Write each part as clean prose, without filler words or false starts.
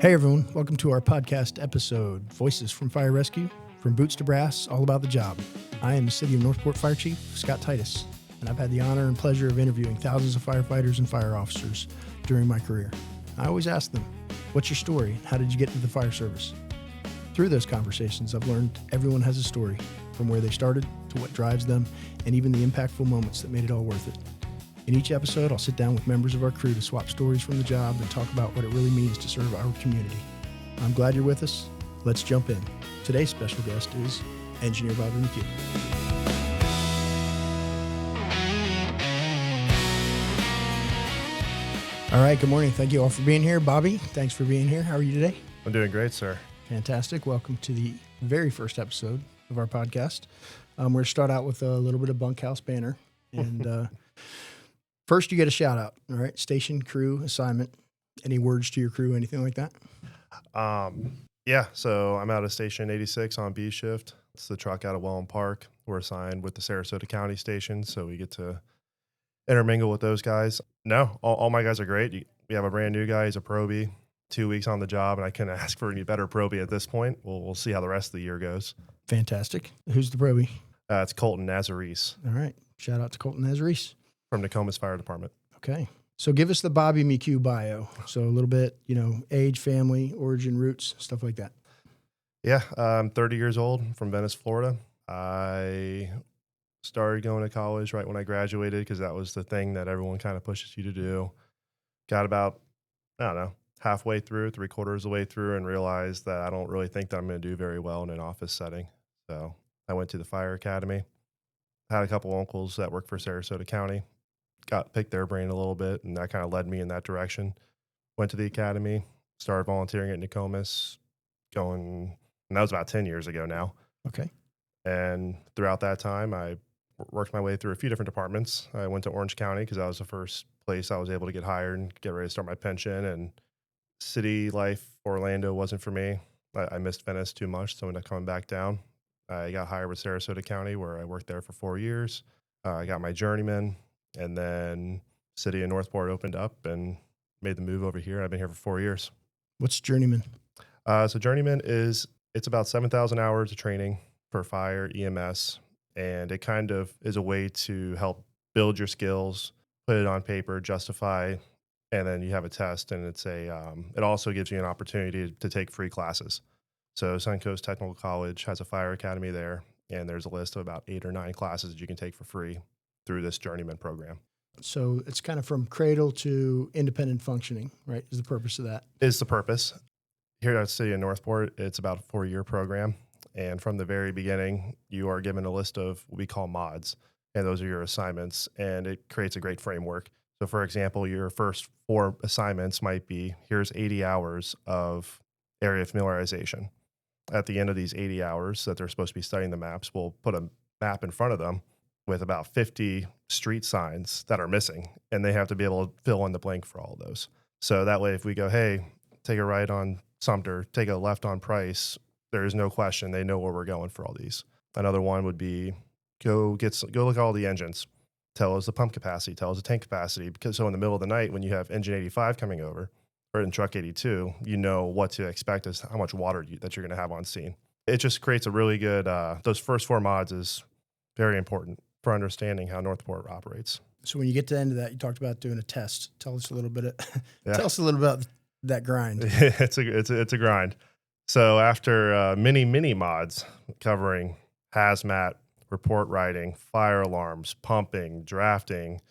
Hey everyone, welcome to our podcast episode, Voices from Fire Rescue, from boots to brass, all about the job. I am the City of Northport Fire Chief Scott Titus, and I've had the honor and pleasure of interviewing thousands of firefighters and fire officers during my career. I always ask them, what's your story? How did you get into the fire service? Through those conversations, I've learned everyone has a story, from where they started to what drives them, and even the impactful moments that made it all worth it. In each episode, I'll sit down with members of our crew to swap stories from the job and talk about what it really means to serve our community. I'm glad you're with us. Let's jump in. Today's special guest is Engineer Bobby McCue. All right, good morning. Thank you all for being here. Bobby, thanks for being here. How are you today? I'm doing great, sir. Fantastic. Welcome to the very first episode of our podcast. We're going to start out with a little bit of bunkhouse banner. And first, you get a shout out. All right. Station, crew, assignment. Any words to your crew, anything like that? So I'm out of Station 86 on B shift. It's the truck out of Wellham Park. We're assigned with the Sarasota County station, so we get to intermingle with those guys. No, all my guys are great. We have a brand new guy. He's a probie, 2 weeks on the job, and I couldn't ask for any better probie at this point. We'll see how the rest of the year goes. Fantastic. Who's the probie? It's Colton Nazarese. All right. Shout out to Colton Nazarese. From Nokomis Fire Department. Okay. So give us the Bobby McCue bio. So a little bit, age, family, origin, roots, stuff like that. Yeah, I'm 30 years old, from Venice, Florida. I started going to college right when I graduated because that was the thing that everyone kind of pushes you to do. Got about, halfway through, 3/4 of the way through, and realized that I don't really think that I'm going to do very well in an office setting. So I went to the fire academy. Had a couple uncles that work for Sarasota County. Picked their brain a little bit, and that kind of led me in that direction. Went to the academy, started volunteering at Nokomis, and that was about 10 years ago now. Okay. And throughout that time, I worked my way through a few different departments. I went to Orange County because that was the first place I was able to get hired and get ready to start my pension. And city life, Orlando wasn't for me. I missed Venice too much, so I ended up coming back down. I got hired with Sarasota County, where I worked there for 4 years. I got my journeyman. And then City of Northport opened up and made the move over here. I've been here for 4 years. What's journeyman? So journeyman it's about 7,000 hours of training for fire, EMS, and it kind of is a way to help build your skills, put it on paper, justify, and then you have a test. And it also gives you an opportunity to take free classes. So Suncoast Technical College has a fire academy there, and there's a list of about 8 or 9 classes that you can take for free through this journeyman program. So it's kind of from cradle to independent functioning, right? Is the purpose of that? Is the purpose. Here at the City of Northport, it's about a 4-year program. And from the very beginning, you are given a list of what we call mods, and those are your assignments, and it creates a great framework. So for example, your first 4 assignments might be, here's 80 hours of area familiarization. At the end of these 80 hours that they're supposed to be studying the maps, we'll put a map in front of them with about 50 street signs that are missing, and they have to be able to fill in the blank for all of those. So that way, if we go, hey, take a right on Sumter, take a left on Price, there is no question. They know where we're going for all these. Another one would be go look at all the engines. Tell us the pump capacity, tell us the tank capacity, because so in the middle of the night, when you have engine 85 coming over, or in truck 82, you know what to expect as how much water that you're going to have on scene. It just creates a really good, those first 4 mods is very important for understanding how Northport operates. So when you get to the end of that, you talked about doing a test. Tell us a little bit about that grind. It's a grind. So after many mods covering hazmat, report writing, fire alarms, pumping, drafting,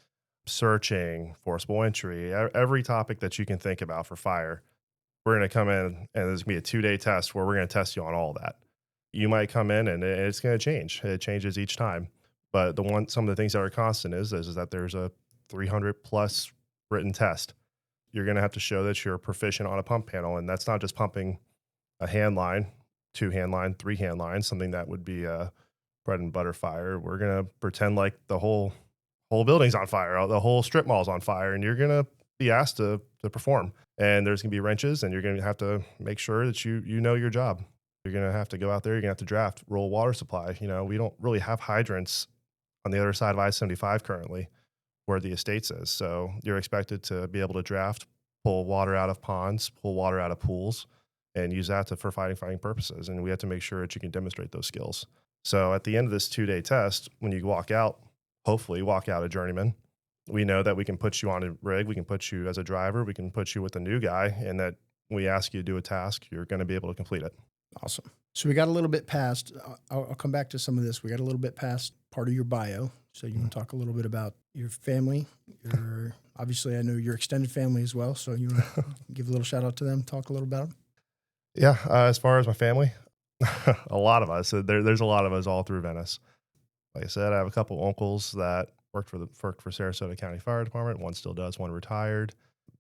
searching, forcible entry, every topic that you can think about for fire, we're going to come in, and there's going to be a 2-day test where we're going to test you on all that. You might come in and it's going to change. It changes each time. But some of the things that are constant is that there's a 300 plus written test. You're going to have to show that you're proficient on a pump panel, and that's not just pumping a hand line, 2 hand line, 3 hand lines, something that would be a bread and butter fire. We're going to pretend like the whole building's on fire, the whole strip mall's on fire, and you're going to be asked to perform. And there's going to be wrenches, and you're going to have to make sure that you know your job. You're going to have to go out there. You're going to have to draft, roll water supply. We don't really have hydrants on the other side of I-75 currently, where the estates is. So you're expected to be able to draft, pull water out of ponds, pull water out of pools, and use that for fighting purposes. And we have to make sure that you can demonstrate those skills. So at the end of this 2-day test, when you walk out, hopefully walk out a journeyman, we know that we can put you on a rig, we can put you as a driver, we can put you with a new guy, and that when we ask you to do a task, you're going to be able to complete it. Awesome. So we got a little bit past, I'll come back to some of this. We got a little bit past part of your bio. So you want to talk a little bit about your family, obviously I know your extended family as well. So you want to give a little shout out to them, talk a little about them? Yeah. As far as my family, a lot of us, there's a lot of us all through Venice. Like I said, I have a couple uncles that worked for Sarasota County Fire Department. One still does, one retired.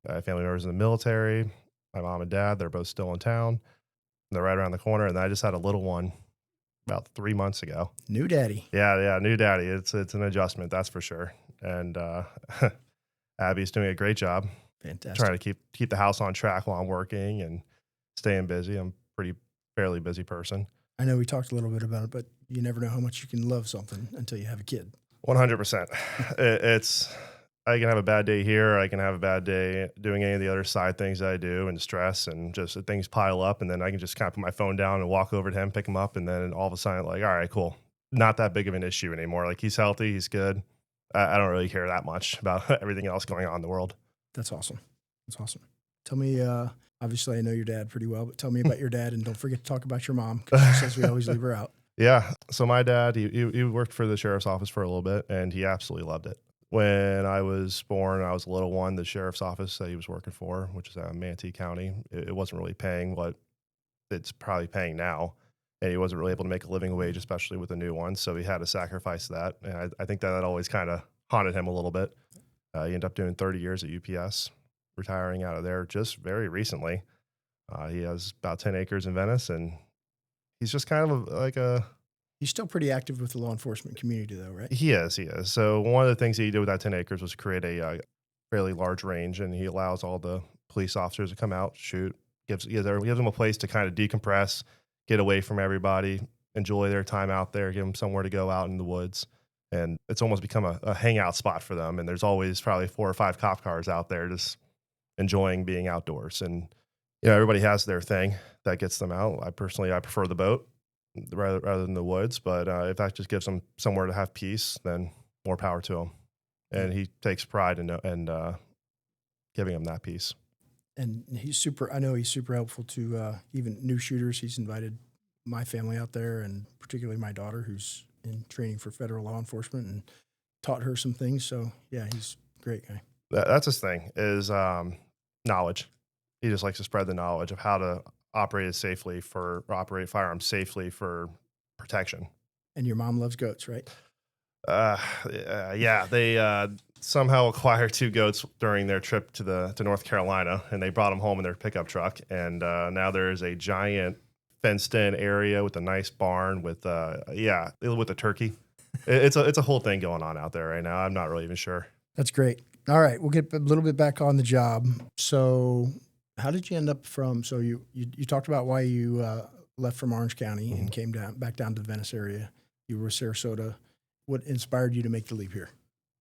I have family members in the military. My mom and dad, they're both still in town. They're right around the corner. And I just had a little one about 3 months ago. New daddy. Yeah, new daddy. It's an adjustment, that's for sure. And Abby's doing a great job. Fantastic. Trying to keep the house on track while I'm working and staying busy. I'm fairly busy person. I know we talked a little bit about it, but you never know how much you can love something until you have a kid. 100%. It's I can have a bad day here. I can have a bad day doing any of the other side things that I do and stress and just things pile up. And then I can just kind of put my phone down and walk over to him, pick him up. And then all of a sudden, like, all right, cool. Not that big of an issue anymore. Like he's healthy. He's good. I don't really care that much about everything else going on in the world. That's awesome. That's awesome. Tell me, obviously I know your dad pretty well, but tell me about your dad and don't forget to talk about your mom because she says we always leave her out. Yeah. So my dad, he worked for the sheriff's office for a little bit and he absolutely loved it. When I was born, I was a little one, the sheriff's office that he was working for, which is Manatee County, it wasn't really paying what it's probably paying now. And he wasn't really able to make a living wage, especially with a new one. So he had to sacrifice that. And I think that always kind of haunted him a little bit. He ended up doing 30 years at UPS, retiring out of there just very recently. He has about 10 acres in Venice, and he's just kind of He's still pretty active with the law enforcement community, though, right? He is. So one of the things that he did with that 10 acres was create a fairly large range, and he allows all the police officers to come out, shoot, gives them a place to kind of decompress, get away from everybody, enjoy their time out there, give them somewhere to go out in the woods. And it's almost become a hangout spot for them. And there's always probably 4 or 5 cop cars out there just enjoying being outdoors. And, everybody has their thing that gets them out. I prefer the boat rather than the woods. But if that just gives them somewhere to have peace, then more power to him. And he takes pride in giving them that peace. And I know he's super helpful to even new shooters. He's invited my family out there, and particularly my daughter, who's in training for federal law enforcement, and taught her some things. So yeah, he's a great guy. That's his thing is knowledge. He just likes to spread the knowledge of how to operate firearms safely for protection. And your mom loves goats, right? Yeah, they somehow acquired 2 goats during their trip to North Carolina, and they brought them home in their pickup truck. And now there is a giant fenced-in area with a nice barn with a turkey. It's a whole thing going on out there right now. I'm not really even sure. That's great. All right, we'll get a little bit back on the job. So, how did you end up so you talked about why you left from Orange County and came back down to the Venice area. You were Sarasota. What inspired you to make the leap here?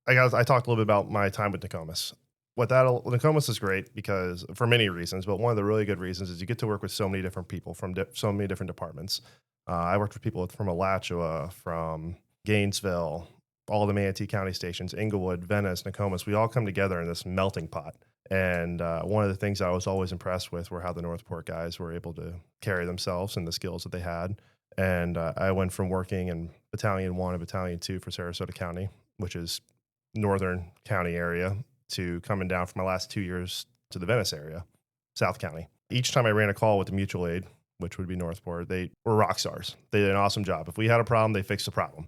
I talked a little bit about my time with Nokomis. Nokomis is great because for many reasons, but one of the really good reasons is you get to work with so many different people from so many different departments. I worked with people from Alachua, from Gainesville, all the Manatee County stations, Inglewood, Venice, Nokomis. We all come together in this melting pot. And one of the things I was always impressed with were how the Northport guys were able to carry themselves and the skills that they had. And I went from working in Battalion 1 and Battalion 2 for Sarasota County, which is northern county area, to coming down for my last 2 years to the Venice area, South County. Each time I ran a call with the mutual aid, which would be Northport, they were rock stars. They did an awesome job. If we had a problem, they fixed the problem.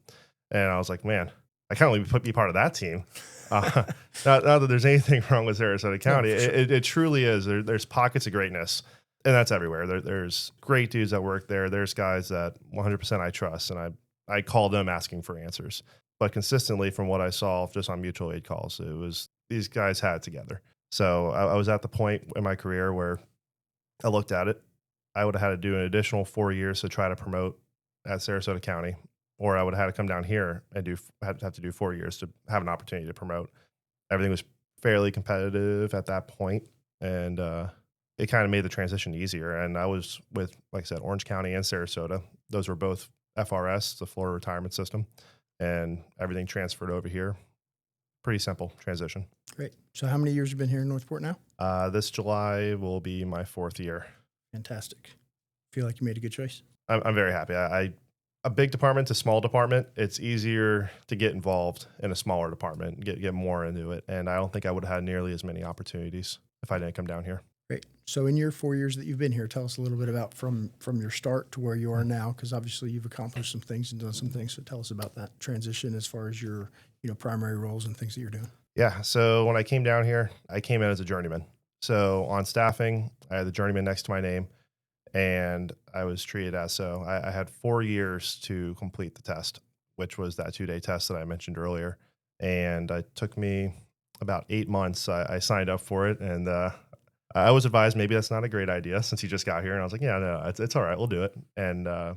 And I was like, man, I can't only be part of that team. Not that there's anything wrong with Sarasota County. No, sure. It truly is. There's pockets of greatness, and that's everywhere. There's great dudes that work there. There's guys that 100% I trust, and I call them asking for answers. But consistently, from what I saw just on mutual aid calls, it was these guys had it together. So I was at the point in my career where I looked at it. I would have had to do an additional 4 years to try to promote at Sarasota County, or I would have had to come down here and have to do 4 years to have an opportunity to promote. Everything was fairly competitive at that point. and it kind of made the transition easier. And I was with, like I said, Orange County and Sarasota. Those were both FRS, the Florida Retirement System, and everything transferred over here. Pretty simple transition. Great. So how many years have you been here in Northport now? This July will be my 4th year. Fantastic. Feel like you made a good choice? I'm very happy. A big department to small department, it's easier to get involved in a smaller department, get more into it. And I don't think I would have had nearly as many opportunities if I didn't come down here. Great. So in your 4 years that you've been here, tell us a little bit about from your start to where you are now, because obviously you've accomplished some things and done some things. So tell us about that transition as far as your primary roles and things that you're doing. Yeah. So when I came down here, I came in as a journeyman. So on staffing, I had the journeyman next to my name, and I was treated as so. I had 4 years to complete the test, which was that 2-day test that I mentioned earlier. And it took me about 8 months. I signed up for it, and I was advised maybe that's not a great idea since you just got here. And I was like, yeah, no, it's all right. We'll do it. And I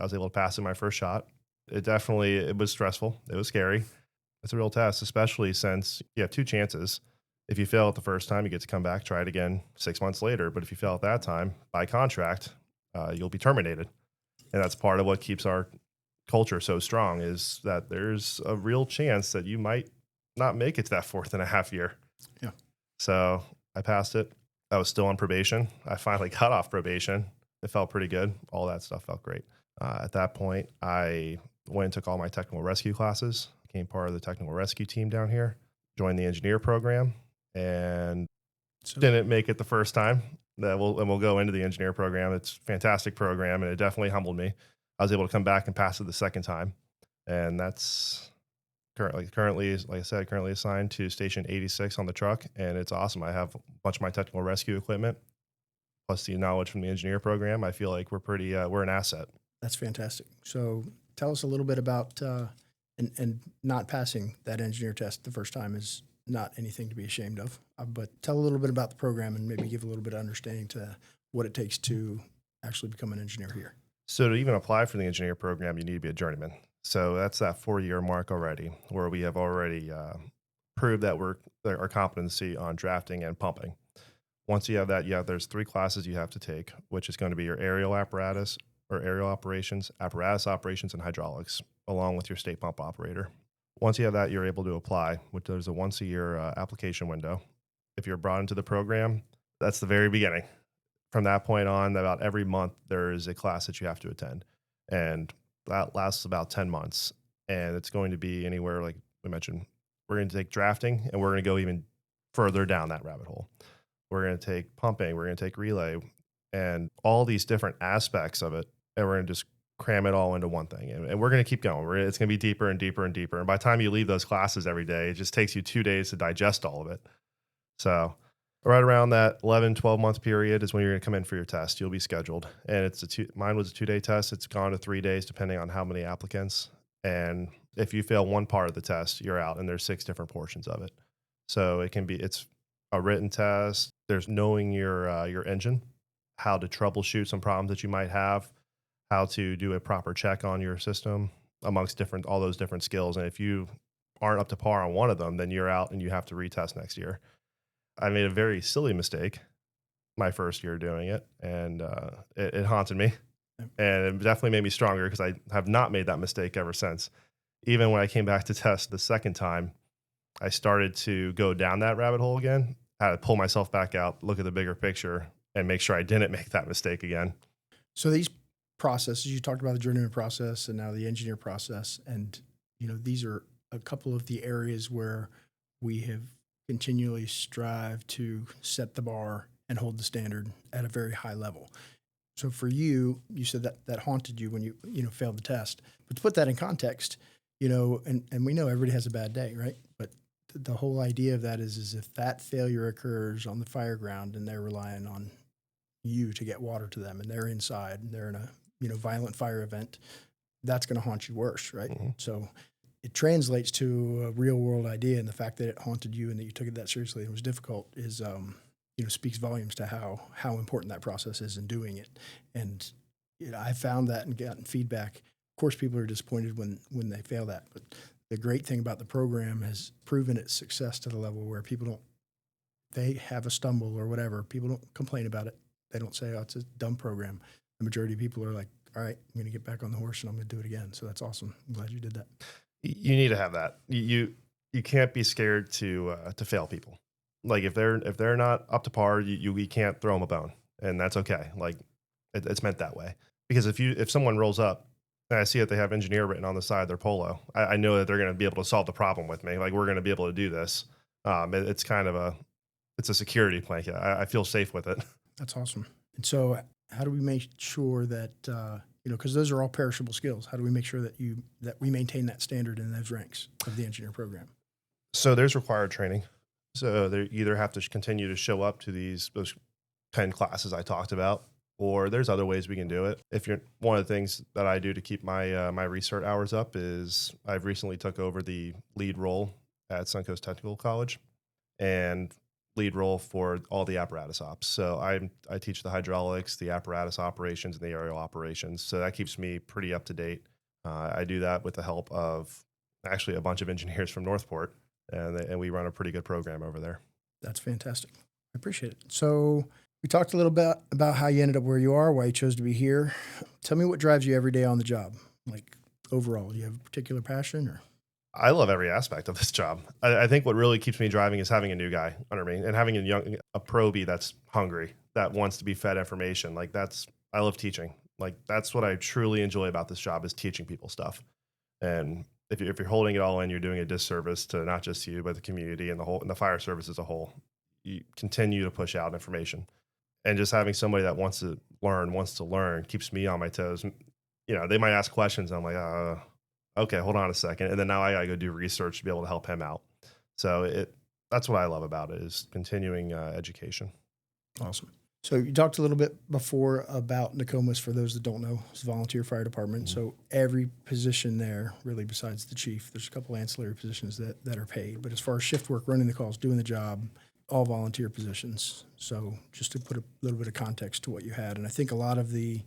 was able to pass in my first shot. It was stressful. It was scary. It's a real test, especially since you have 2 chances. If you fail it the first time, you get to come back, try it again 6 months later. But if you fail at that time, by contract, you'll be terminated. And that's part of what keeps our culture so strong, is that there's a real chance that you might not make it to that 4.5 year. Yeah. So I passed it. I was still on probation. I finally got off probation. It felt pretty good. All that stuff felt great. At that point, I went and took all my technical rescue classes, became part of the technical rescue team down here, joined the engineer program, and didn't make it the first time. We'll go into the engineer program. It's a fantastic program, and it definitely humbled me. I was able to come back and pass it the second time, and that's currently, like I said, currently assigned to Station 86 on the truck, and it's awesome. I have a bunch of my technical rescue equipment, plus the knowledge from the engineer program. I feel like we're an asset. That's fantastic. So tell us a little bit about and not passing that engineer test the first time is not anything to be ashamed of. But tell a little bit about the program and maybe give a little bit of understanding to what it takes to actually become an engineer here. So to even apply for the engineer program, you need to be a journeyman. So that's that 4-year mark already, where we have already proved that our competency on drafting and pumping. Once you have that, there's 3 classes you have to take, which is going to be your aerial apparatus or aerial operations, apparatus operations, and hydraulics, along with your state pump operator. Once you have that, you're able to apply, which there's a once-a-year application window. If you're brought into the program, that's the very beginning. From that point on, about every month, there is a class that you have to attend. And that lasts about 10 months. And it's going to be anywhere, like we mentioned, we're going to take drafting, and we're going to go even further down that rabbit hole. We're going to take pumping, we're going to take relay, and all these different aspects of it. And we're going to just cram it all into one thing. And we're going to keep going. It's going to be deeper and deeper and deeper. And by the time you leave those classes every day, it just takes you 2 days to digest all of it. So right around that 11, 12-month period is when you're going to come in for your test. You'll be scheduled. And mine was a 2-day test. It's gone to 3 days, depending on how many applicants. And if you fail one part of the test, you're out. And there's 6 different portions of it. So it's a written test. There's knowing your engine, how to troubleshoot some problems that you might have, how to do a proper check on your system, amongst all those different skills. And if you aren't up to par on one of them, then you're out and you have to retest next year. I made a very silly mistake my first year doing it, and it haunted me. And it definitely made me stronger, because I have not made that mistake ever since. Even when I came back to test the second time, I started to go down that rabbit hole again. I had to pull myself back out, look at the bigger picture, and make sure I didn't make that mistake again. So these processes, you talked about the journeyman process and now the engineer process, and these are a couple of the areas where we have continually strived to set the bar and hold the standard at a very high level. So for you said that haunted you when you failed the test. But to put that in context, and we know everybody has a bad day, right? But the whole idea of that is if that failure occurs on the fire ground and they're relying on you to get water to them, and they're inside and they're in a violent fire event, that's going to haunt you worse, right? Mm-hmm. So it translates to a real world idea, and the fact that it haunted you and that you took it that seriously and was difficult is speaks volumes to how important that process is in doing it. And I found that and gotten feedback. Of course, people are disappointed when they fail that, but the great thing about the program has proven its success to the level where people don't they have a stumble or whatever, people don't complain about it. They don't say, oh, it's a dumb program. The majority of people are like, all right, I'm going to get back on the horse and I'm going to do it again. So that's awesome. I'm glad you did that. You need to have that. You can't be scared to fail people. Like if they're not up to par, you can't throw them a bone, and that's okay. Like it's meant that way. Because if someone rolls up and I see that they have engineer written on the side of their polo, I know that they're going to be able to solve the problem with me. Like we're going to be able to do this. It's kind of it's a security blanket. I feel safe with it. That's awesome. And so how do we make sure that, because those are all perishable skills. How do we make sure that we maintain that standard in those ranks of the engineer program? So there's required training. So they either have to continue to show up to those 10 classes I talked about, or there's other ways we can do it. One of the things that I do to keep my my recert hours up is I've recently took over the lead role at Suncoast Technical College and lead role for all the apparatus ops. So I teach the hydraulics, the apparatus operations, and the aerial operations. So that keeps me pretty up to date. I do that with the help of actually a bunch of engineers from Northport, and we run a pretty good program over there. That's fantastic. I appreciate it. So we talked a little bit about how you ended up where you are, why you chose to be here. Tell me what drives you every day on the job. Like overall, do you have a particular passion or? I love every aspect of this job. I think what really keeps me driving is having a new guy under me and having a probie that's hungry, that wants to be fed information. Like I love teaching. Like that's what I truly enjoy about this job is teaching people stuff. And if you're holding it all in, you're doing a disservice to not just you, but the community and the fire service as a whole. You continue to push out information, and just having somebody that wants to learn keeps me on my toes. They might ask questions. And I'm like, okay, hold on a second. And then now I got to go do research to be able to help him out. So that's what I love about it is continuing education. Awesome. So you talked a little bit before about Nokomis. For those that don't know, it's a volunteer fire department. Mm-hmm. So every position there, really besides the chief, there's a couple ancillary positions that are paid. But as far as shift work, running the calls, doing the job, all volunteer positions. So just to put a little bit of context to what you had. And I think a lot of the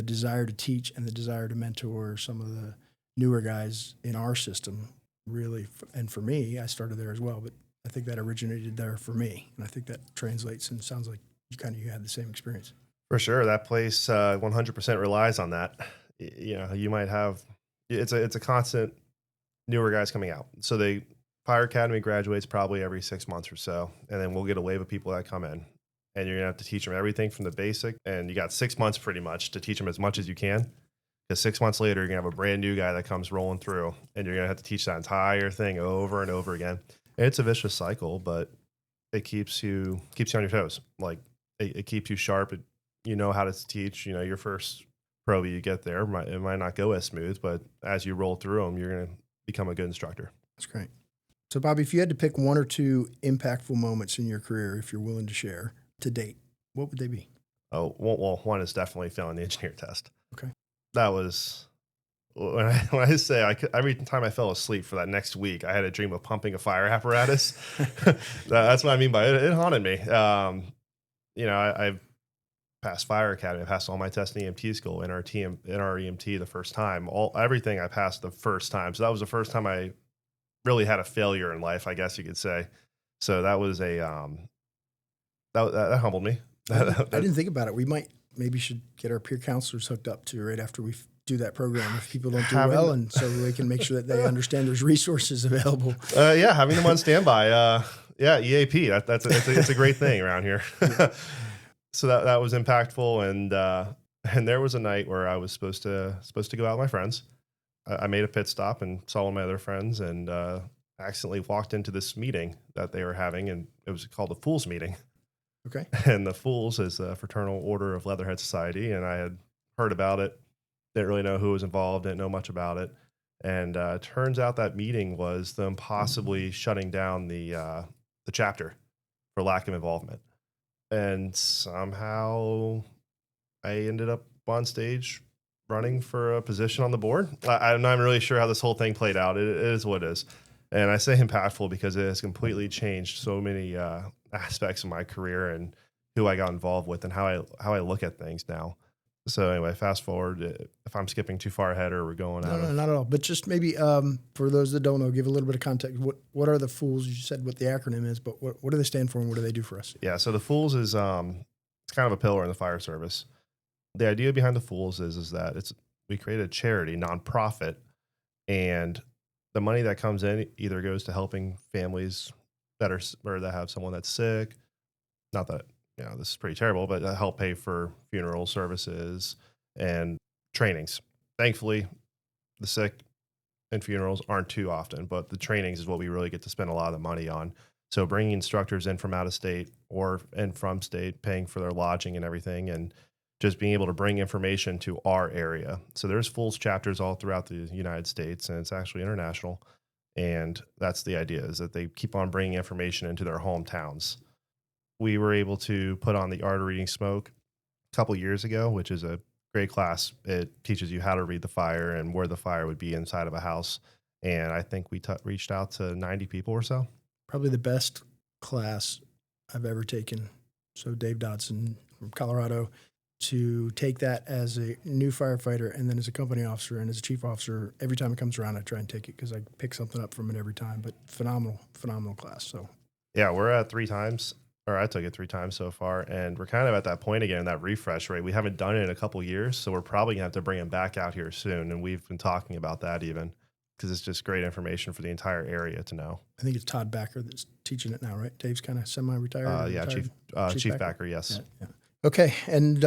desire to teach and the desire to mentor some of the newer guys in our system really, and for me, I started there as well, but I think that originated there for me. And I think that translates and sounds like you had the same experience. For sure. That place 100% relies on that. You might have, it's a constant newer guys coming out. So the Fire Academy graduates probably every 6 months or so. And then we'll get a wave of people that come in, and you're going to have to teach them everything from the basic. And you got 6 months pretty much to teach them as much as you can. Because 6 months later, you're going to have a brand new guy that comes rolling through, and you're going to have to teach that entire thing over and over again. And it's a vicious cycle, but it keeps you on your toes. Like it keeps you sharp. You know how to teach. Your first probie you get there, it might not go as smooth, but as you roll through them, you're going to become a good instructor. That's great. So, Bobby, if you had to pick one or two impactful moments in your career, if you're willing to share to date, what would they be? Oh, well, one is definitely failing the engineer test. Okay. That was when I say every time I fell asleep for that next week, I had a dream of pumping a fire apparatus. That's what I mean by it. It haunted me. I passed Fire Academy. I passed all my tests in EMT school in our EMT the first time. Everything I passed the first time. So that was the first time I really had a failure in life, I guess you could say. So that was that humbled me. I didn't think about it. We maybe should get our peer counselors hooked up to right after we do that program if people don't do well, and so they can make sure that they understand there's resources available. Having them on standby. EAP. It's a great thing around here. So that was impactful, and there was a night where I was supposed to go out with my friends. I made a pit stop and saw one of my other friends, and accidentally walked into this meeting that they were having, and it was called the Fools Meeting. Okay. And the Fools is the Fraternal Order of Leatherhead Society, and I had heard about it. Didn't really know who was involved, didn't know much about it. And turns out that meeting was them possibly shutting down the chapter for lack of involvement. And somehow I ended up on stage running for a position on the board. I'm not really sure how this whole thing played out. It is what it is. And I say impactful because it has completely changed so many aspects of my career and who I got involved with and how I look at things now. So anyway, fast forward. If I'm skipping too far ahead, or we're going out No, of not at all. But just maybe for those that don't know, give a little bit of context. What are the Fools? You said what the acronym is, but what do they stand for and what do they do for us? yeah. So the Fools is it's kind of a pillar in the fire service. The idea behind the Fools is that we create a charity nonprofit, and the money that comes in either goes to helping families or that have someone that's sick. Not that this is pretty terrible, but help pay for funeral services and trainings. Thankfully, the sick and funerals aren't too often, but the trainings is what we really get to spend a lot of the money on. So bringing instructors in from out of state or in from state, paying for their lodging and everything, and just being able to bring information to our area. So there's Fools chapters all throughout the United States, and it's actually international. And that's the idea, is that they keep on bringing information into their hometowns. We were able to put on the art of reading smoke a couple years ago, which is a great class. It teaches you how to read the fire and where the fire would be inside of a house. And I think we reached out to 90 people or so. Probably the best class I've ever taken. So Dave Dodson from Colorado, to take that as a new firefighter and then as a company officer and as a chief officer, every time it comes around, I try and take it because I pick something up from it every time. But phenomenal class. So yeah, we're at 3 times. Or I took it 3 times so far, and we're kind of at that point again, that refresh rate. We haven't done it in a couple years, so we're probably going to have to bring him back out here soon, and we've been talking about that even, because it's just great information for the entire area to know. I think it's Todd Backer that's teaching it now, right? Dave's kind of semi-retired. Yeah, Chief Backer, yes. Yeah. Okay, and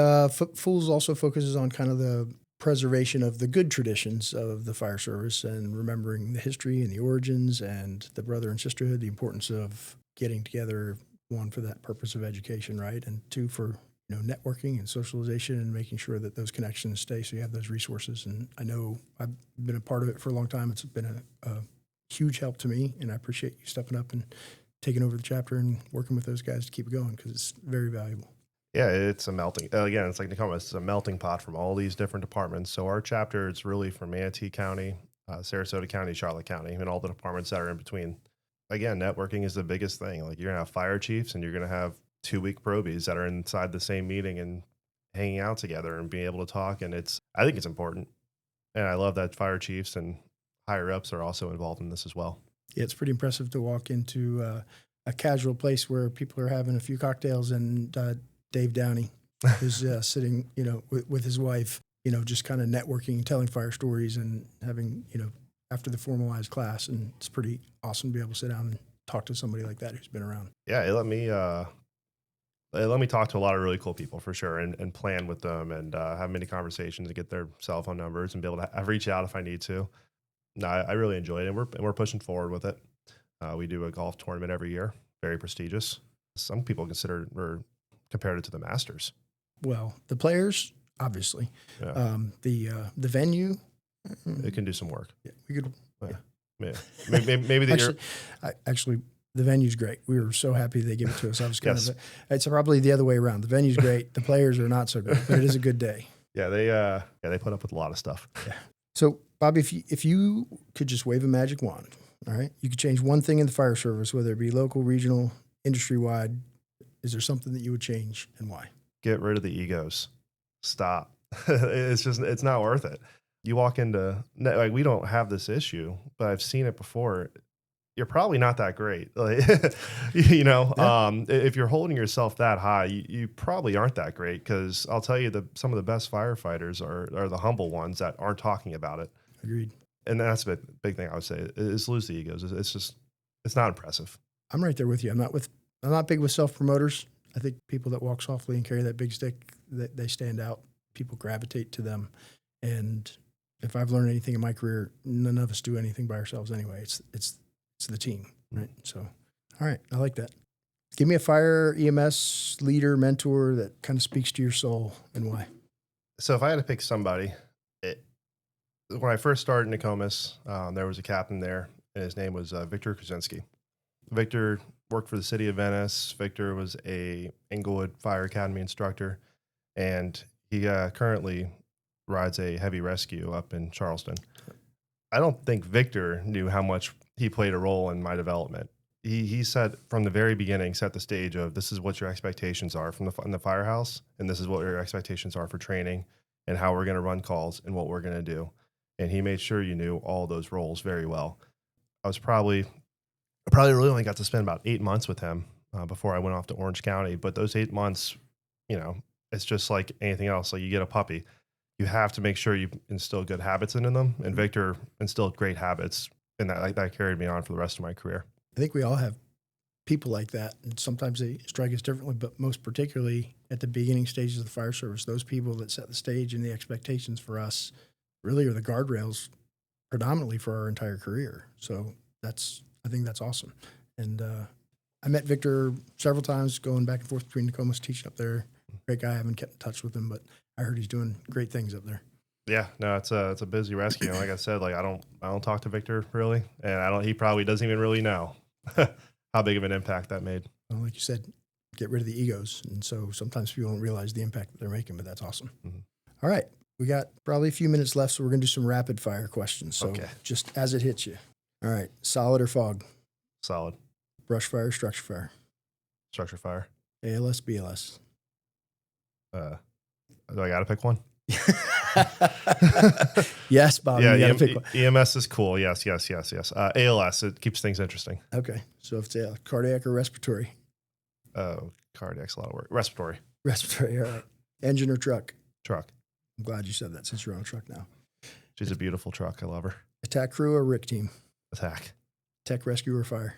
Fools also focuses on kind of the preservation of the good traditions of the fire service and remembering the history and the origins and the brother and sisterhood, the importance of getting together, one, for that purpose of education, right? And 2, for networking and socialization and making sure that those connections stay so you have those resources. And I know I've been a part of it for a long time. It's been a huge help to me, and I appreciate you stepping up and taking over the chapter and working with those guys to keep it going because it's very valuable. Yeah, it's a melting, again, it's like Tacoma, it's a melting pot from all these different departments. So our chapter is really from Manatee County, Sarasota County, Charlotte County, and all the departments that are in between. Again, networking is the biggest thing. Like, you're going to have fire chiefs and you're going to have 2-week probies that are inside the same meeting and hanging out together and being able to talk. And I think it's important. And I love that fire chiefs and higher ups are also involved in this as well. Yeah, it's pretty impressive to walk into a casual place where people are having a few cocktails and Dave Downey is sitting, with his wife, just kind of networking, telling fire stories and having, after the formalized class. And it's pretty awesome to be able to sit down and talk to somebody like that who's been around. Yeah, it let me talk to a lot of really cool people for sure, and plan with them and have many conversations and get their cell phone numbers and be able to reach out if I need to. No, I really enjoyed it, and we're pushing forward with it. We do a golf tournament every year, very prestigious. Some people compared it to the Masters. Well, the players, obviously, Yeah. The venue. It can do some work. Yeah, we could. Yeah. Maybe actually, the venue's great. We were so happy they gave it to us. I was kind of. It's probably the other way around. The venue's great. The players are not so great, but it is a good day. Yeah, they put up with a lot of stuff. Yeah. So, Bobby, if you could just wave a magic wand, all right, you could change one thing in the fire service, whether it be local, regional, industry wide. Is there something that you would change and why? Get rid of the egos. Stop. It's not worth it. You walk into, like, we don't have this issue, but I've seen it before. You're probably not that great. Like, Yeah. If you're holding yourself that high, you probably aren't that great, because I'll tell you, some of the best firefighters are the humble ones that aren't talking about it. Agreed. And that's a big thing I would say, is lose the egos. It's not impressive. I'm right there with you. I'm not big with self-promoters. I think people that walk softly and carry that big stick, they stand out. People gravitate to them. And if I've learned anything in my career, none of us do anything by ourselves anyway. It's the team, right? So, all right, I like that. Give me a fire EMS leader, mentor that kind of speaks to your soul and why. So if I had to pick somebody, when I first started in Nokomis, there was a captain there, and his name was Victor Krasinski. Victor worked for the city of Venice. Victor was a Inglewood Fire Academy instructor, and he currently rides a heavy rescue up in Charleston. I don't think Victor knew how much he played a role in my development. He said from the very beginning, set the stage of, this is what your expectations are in the firehouse, and this is what your expectations are for training. and how we're going to run calls and what we're going to do. And he made sure you knew all those roles very well. I probably really only got to spend about 8 months with him before I went off to Orange County. But those 8 months, it's just like anything else. Like you get a puppy, you have to make sure you instill good habits into them. And Victor instilled great habits, and that carried me on for the rest of my career. I think we all have people like that, and sometimes they strike us differently, but most particularly at the beginning stages of the fire service, those people that set the stage and the expectations for us really are the guardrails predominantly for our entire career. So I think that's awesome. And I met Victor several times going back and forth between Nokomis, teaching up there. Great guy. I haven't kept in touch with him, but I heard he's doing great things up there. Yeah, no, it's a busy rescue. And like I said, like I don't talk to Victor really, and he probably doesn't even really know how big of an impact that made. Well, like you said, get rid of the egos. And so sometimes people don't realize the impact that they're making, but that's awesome. Mm-hmm. All right. We got probably a few minutes left, so we're going to do some rapid fire questions. So just as it hits you. All right. Solid or fog? Solid. Brush fire, structure fire? Structure fire. ALS, BLS? Do I got to pick one? Yes, Bobby. Yeah, you gotta pick one. EMS is cool. Yes. ALS, it keeps things interesting. Okay. So if it's cardiac or respiratory? Cardiac's a lot of work. Respiratory. All right. Engine or truck? Truck. I'm glad you said that since you're on a truck now. She's a beautiful truck. I love her. Attack crew or RIC team? Attack. Tech rescue or fire?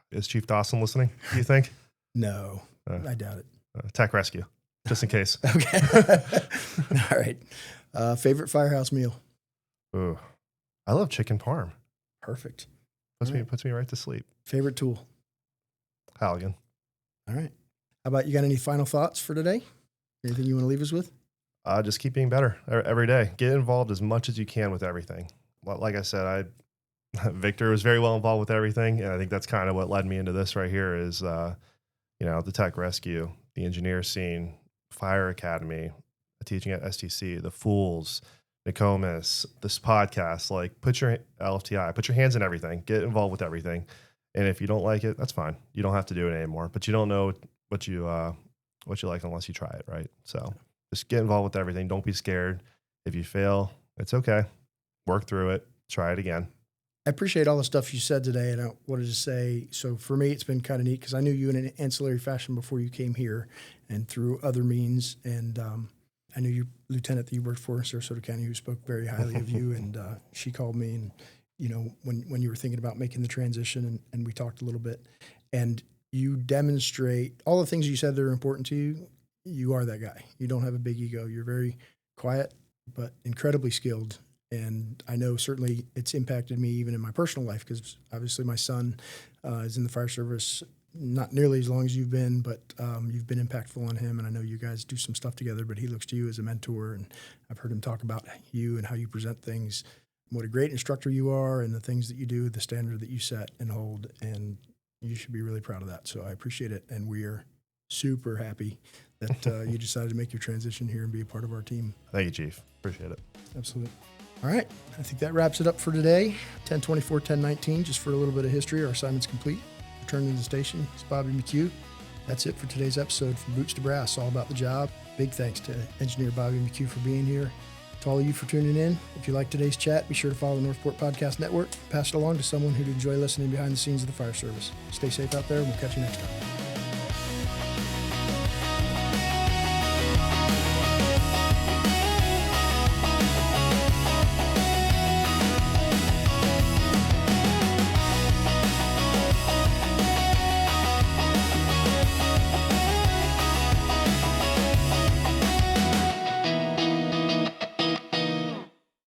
Is Chief Dawson listening, do you think? No, I doubt it. Tech rescue, just in case. Okay. All right. Favorite firehouse meal? Ooh, I love chicken parm. Perfect. Puts me right to sleep. Favorite tool? Halligan. All right. How about you got any final thoughts for today? Anything you want to leave us with? Just keep being better every day. Get involved as much as you can with everything. Like I said, Victor was very well involved with everything, and I think that's kind of what led me into this right here is, the tech rescue, the engineer scene, fire academy, teaching at STC, the Fools, Nokomis, this podcast. Like, put your LFTI, put your hands in everything. Get involved with everything, and if you don't like it, that's fine. You don't have to do it anymore. But you don't know what you like unless you try it, right? So just get involved with everything. Don't be scared. If you fail, it's okay. Work through it. Try it again. I appreciate all the stuff you said today, and I wanted to say, so for me, it's been kind of neat because I knew you in an ancillary fashion before you came here and through other means, and I knew your lieutenant that you worked for in Sarasota County who spoke very highly of you, and she called me, and, when you were thinking about making the transition, and we talked a little bit, and you demonstrate all the things you said that are important to you. You are that guy. You don't have a big ego. You're very quiet, but incredibly skilled. And I know certainly it's impacted me even in my personal life because obviously my son is in the fire service, not nearly as long as you've been, but you've been impactful on him. And I know you guys do some stuff together, but he looks to you as a mentor. And I've heard him talk about you and how you present things, what a great instructor you are and the things that you do, the standard that you set and hold. And you should be really proud of that. So I appreciate it. And we are super happy that you decided to make your transition here and be a part of our team. Thank you, Chief. Appreciate it. Absolutely. All right. I think that wraps it up for today. 10/24, 10/19, just for a little bit of history. Our assignment's complete. Returning to the station. It's Bobby McCue. That's it for today's episode from Boots to Brass, all about the job. Big thanks to engineer Bobby McCue for being here. To all of you for tuning in. If you like today's chat, be sure to follow the Northport Podcast Network. Pass it along to someone who'd enjoy listening behind the scenes of the fire service. Stay safe out there, and we'll catch you next time.